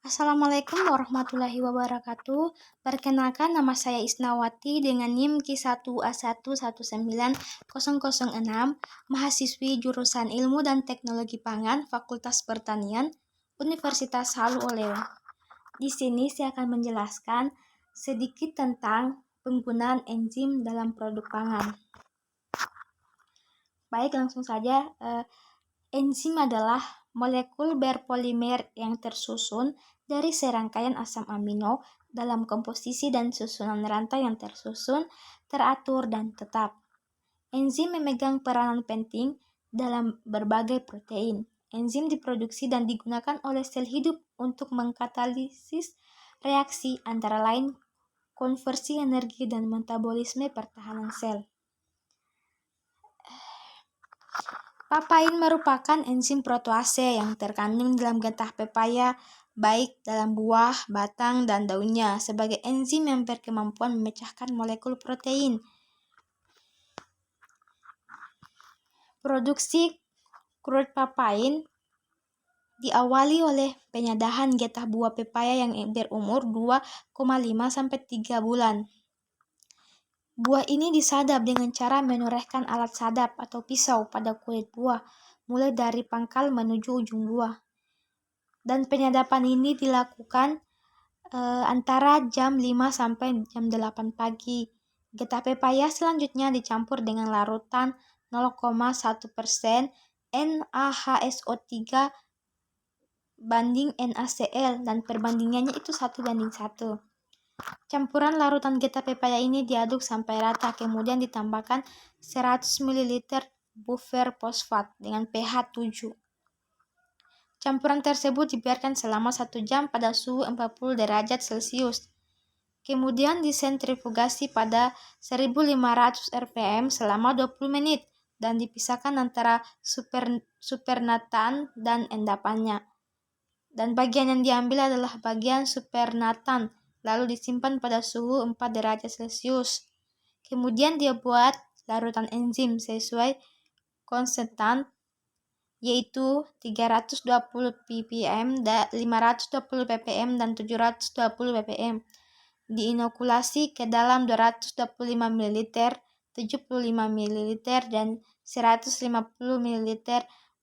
Assalamualaikum warahmatullahi wabarakatuh. Perkenalkan, nama saya Isnawati dengan NIM Q1A1190006, mahasiswi jurusan Ilmu dan Teknologi Pangan, Fakultas Pertanian, Universitas Halu Oleo. Di sini saya akan menjelaskan sedikit tentang penggunaan enzim dalam produk pangan. Baik, langsung saja. Enzim adalah molekul berpolimer yang tersusun dari serangkaian asam amino dalam komposisi dan susunan rantai yang tersusun, teratur, dan tetap. Enzim memegang peranan penting dalam berbagai protein. Enzim diproduksi dan digunakan oleh sel hidup untuk mengkatalisis reaksi, antara lain konversi energi dan metabolisme pertahanan sel. Papain merupakan enzim protease yang terkandung dalam getah pepaya, baik dalam buah, batang, dan daunnya, sebagai enzim yang berkemampuan memecahkan molekul protein. Produksi crude papain diawali oleh penyadahan getah buah pepaya yang berumur 2,5-3 bulan. Buah ini disadap dengan cara menorehkan alat sadap atau pisau pada kulit buah, mulai dari pangkal menuju ujung buah. Dan penyadapan ini dilakukan antara jam 5 sampai jam 8 pagi. Getah pepaya selanjutnya dicampur dengan larutan 0,1% NaHSO3 banding NaCl, dan perbandingannya itu 1:1. Campuran larutan getah pepaya ini diaduk sampai rata, kemudian ditambahkan 100 ml buffer fosfat dengan pH 7. Campuran tersebut dibiarkan selama 1 jam pada suhu 40 derajat Celcius. Kemudian disentrifugasi pada 1500 rpm selama 20 menit dan dipisahkan antara supernatan dan endapannya. Dan bagian yang diambil adalah bagian supernatan, lalu disimpan pada suhu 4 derajat Celcius. Kemudian dia buat larutan enzim sesuai konsentan, yaitu 320 ppm, 520 ppm, dan 720 ppm. Diinokulasi ke dalam 225 ml, 75 ml, dan 150 ml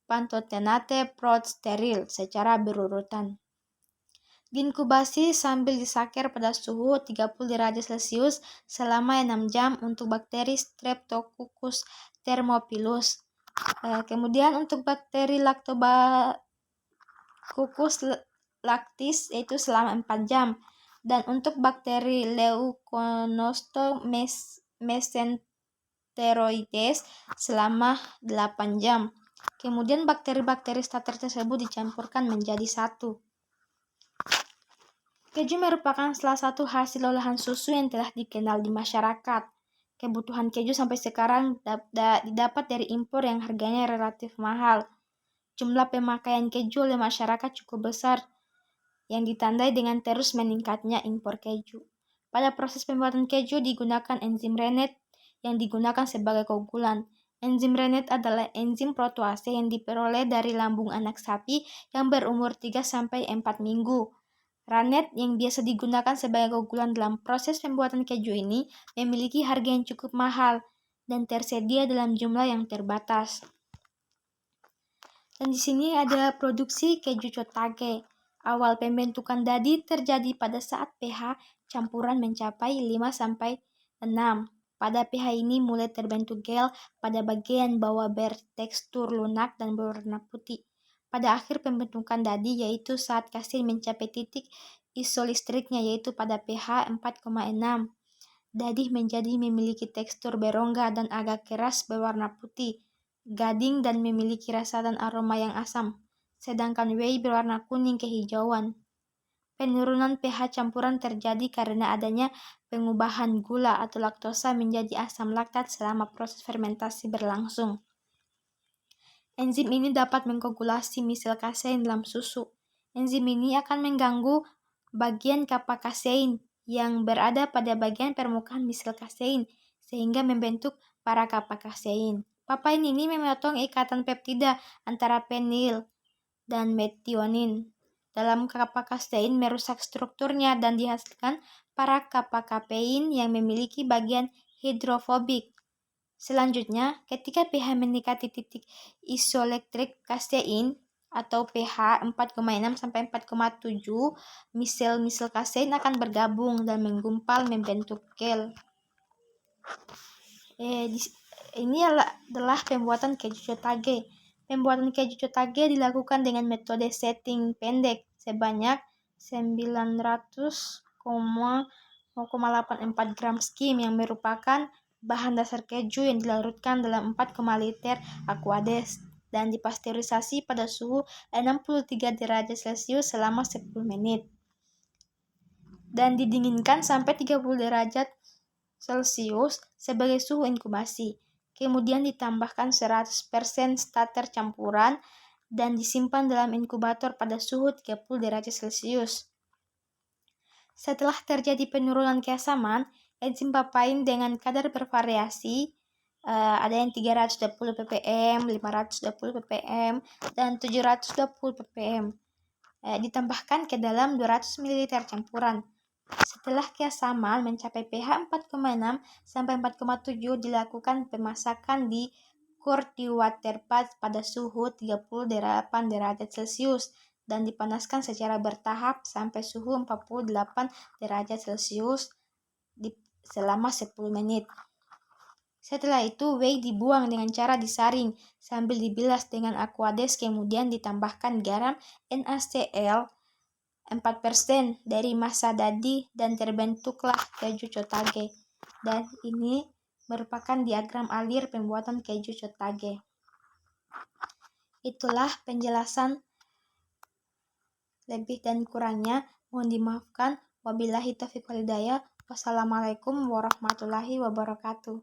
pantotenate prot steril secara berurutan. Diinkubasi sambil disaker pada suhu 30 derajat Celcius selama 6 jam untuk bakteri Streptococcus thermophilus. Kemudian untuk bakteri Lactobacillus lactis yaitu selama 4 jam. Dan untuk bakteri Leuconostomesenteroides selama 8 jam. Kemudian bakteri-bakteri starter tersebut dicampurkan menjadi satu. Keju merupakan salah satu hasil olahan susu yang telah dikenal di masyarakat. Kebutuhan keju sampai sekarang didapat dari impor yang harganya relatif mahal. Jumlah pemakaian keju oleh masyarakat cukup besar, yang ditandai dengan terus meningkatnya impor keju. Pada proses pembuatan keju digunakan enzim rennet yang digunakan sebagai koagulan. Enzim rennet adalah enzim protease yang diperoleh dari lambung anak sapi yang berumur 3-4 minggu. Rennet yang biasa digunakan sebagai koagulan dalam proses pembuatan keju ini memiliki harga yang cukup mahal dan tersedia dalam jumlah yang terbatas. Dan di sini ada produksi keju cottage. Awal pembentukan dadi terjadi pada saat pH campuran mencapai 5-6. Pada pH ini mulai terbentuk gel pada bagian bawah bertekstur lunak dan berwarna putih. Pada akhir pembentukan dadi yaitu saat kasein mencapai titik isolistriknya yaitu pada pH 4,6. Dadi menjadi memiliki tekstur berongga dan agak keras berwarna putih, gading, dan memiliki rasa dan aroma yang asam. Sedangkan whey berwarna kuning kehijauan. Penurunan pH campuran terjadi karena adanya pengubahan gula atau laktosa menjadi asam laktat selama proses fermentasi berlangsung. Enzim ini dapat mengkoagulasi misel kasein dalam susu. Enzim ini akan mengganggu bagian kappa kasein yang berada pada bagian permukaan misel kasein sehingga membentuk para kappa kasein. Papain ini memotong ikatan peptida antara penil dan metionin dalam kappa kasein merusak strukturnya dan dihasilkan para kappa kafein yang memiliki bagian hidrofobik. Selanjutnya, ketika pH mendekati titik isoelektrik kasein atau pH 4,6 sampai 4,7, misel-misel kasein akan bergabung dan menggumpal membentuk gel. Ini adalah pembuatan keju chotage. Pembuatan keju chotage dilakukan dengan metode setting pendek sebanyak 900,084 gram skim yang merupakan bahan dasar keju yang dilarutkan dalam 4, liter aquades dan dipasteurisasi pada suhu 63 derajat Celcius selama 10 menit dan didinginkan sampai 30 derajat Celcius sebagai suhu inkubasi. Kemudian ditambahkan 100% starter campuran dan disimpan dalam inkubator pada suhu 30 derajat Celcius. Setelah terjadi penurunan keasaman, enzim papain dengan kadar bervariasi, ada yang 320 ppm, 520 ppm, dan 720 ppm, ditambahkan ke dalam 200 ml campuran. Setelah keasaman mencapai pH 4,6 sampai 4,7 dilakukan pemasakan di quart di water bath pada suhu 38 derajat Celcius dan dipanaskan secara bertahap sampai suhu 48 derajat Celcius selama 10 menit. Setelah itu, whey dibuang dengan cara disaring sambil dibilas dengan aquades, kemudian ditambahkan garam NaCl 4% dari massa dadi dan terbentuklah keju chotage. Dan ini merupakan diagram alir pembuatan keju chotage. Itulah penjelasan lebih dan kurangnya. Mohon dimaafkan. Wabillahi taufiq wal hidayah. Wassalamualaikum warahmatullahi wabarakatuh.